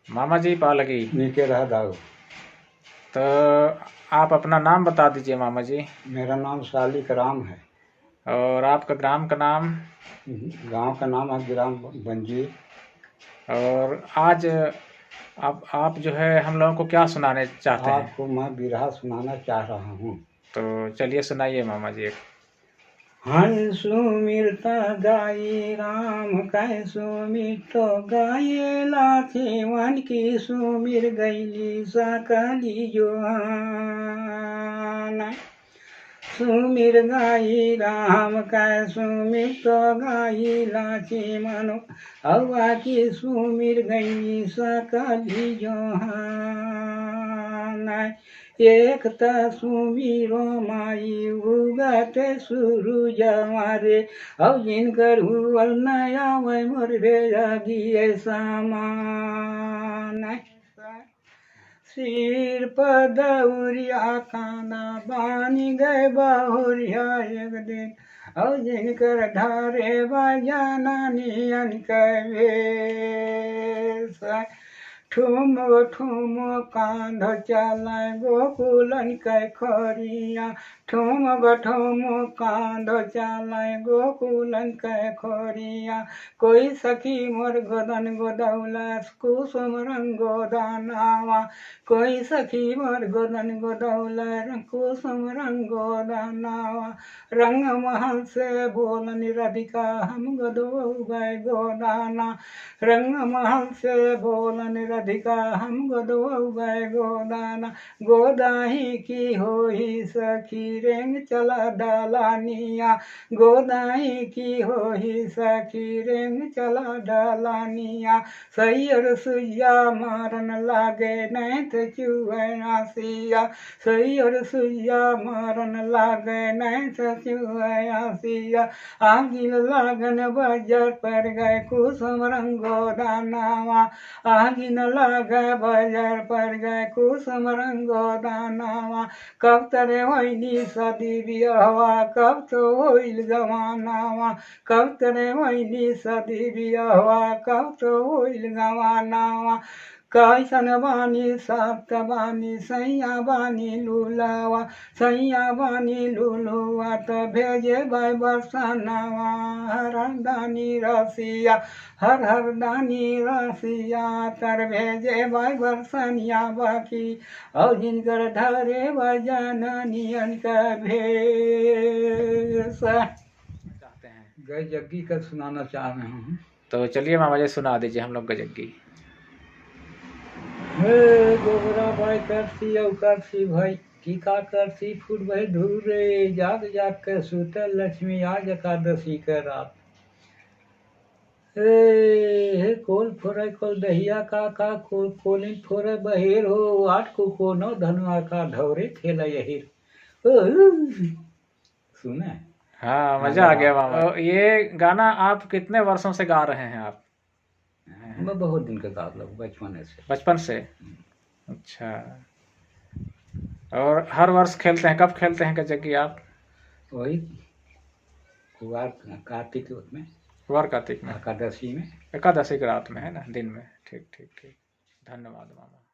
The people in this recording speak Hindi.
मामा जी पालकी नीचे रह दाऊ। तो आप अपना नाम बता दीजिए मामा जी। मेरा नाम सालिक राम है। और आपका ग्राम का नाम? गांव का नाम है ग्राम बंजी। और आज आप जो है हम लोगों को क्या सुनाने चाहते हैं? आपको मैं बिरहा सुनाना चाह रहा हूँ। तो चलिए सुनाइए मामा जी। सुमिरता गाई राम कै सुमिर गाये लाथे वन की सुमिर गैली सकली जोहान। सुमिर गाई राम कै सुमिर गाई लाथे मनो हवा की सुमिर गैली सकली जोहान। एक त सुमिरो माई उगत सूरज मारे अब जिनकर हुअल नया वै मोर भेगिए सामान। सिर पर दौरिया काना बानी गए बहुरिया एक दिन अब जिनकर ढारे बजाना नियन कवेश। ठुमो ठुमो कांध चलाए गोकुलन कै खोरिया ठुमो ठुमो कांध चलाए गोकुलन कै खोरिया। कोई सखी मोर गोदन गोदौला कुसुम रंगो दानावा कोई सखी मोर गोदन गोदौला कुसुम रंगो दानावा। रंग महल से बोलन राधिका हम गोदो गए गोदाना रंग महल से बोलन राधिका हम गोदो गए गोदाना। गोदाही की होई सखी रेंग चला डालानिया गोदाही की होई सखी रेंग चला डालानिया। सैयर सुइया मारन लागे नैत चुए आसिया सैयर सुइया मारन लागे नैत चुए आसिया। आगिल लागन बाजार पर गए कुसुम रंगो दानावा आगिन लागे बाजार पर गए कुसुम रंगो दानावा। कब तरे होइली सदी बियाहवा कब तो होइल गवानावा कब तरे होइली सदी बियाहवा कब तो होइल गवानावा। कैसन बानी सप्त बानी सैया बानी लुलावा सैया बानी लुलुआ तो भेजे भाई बरसानावा। हर दानी रसिया हर दानी रसिया तर भेजे भाई बरसनिया बाकी और जिनकर धरे बजननियन का भेष। चाहते हैं गए जग्गी का सुनाना चाह रहे हूँ। तो चलिए मामा जी सुना दीजिए हम लोग गजग्गी। हे गोबरा भाई करसी औ करसी भाई की का करसी फूट भाई धूरे जाग जाग के सुतल लक्ष्मी आज एकादशी के रात। हे कोल फोरे कोल दहिया का कोलिन फोरे बहिर हो आठ को कोनो धनुआ का ढौरे खेला यही सुने। हाँ मजा आ गया मामा। तो ये गाना आप कितने वर्षों से गा रहे हैं आप? मैं बहुत दिन का गा लूँ बचपन से। अच्छा। और हर वर्ष खेलते हैं? कब खेलते हैं गजग्गी आप? वही कुवार कार्तिक में कुवार कार्तिक में एकादशी में एकादशी की रात में है ना दिन में। ठीक ठीक ठीक। धन्यवाद मामा।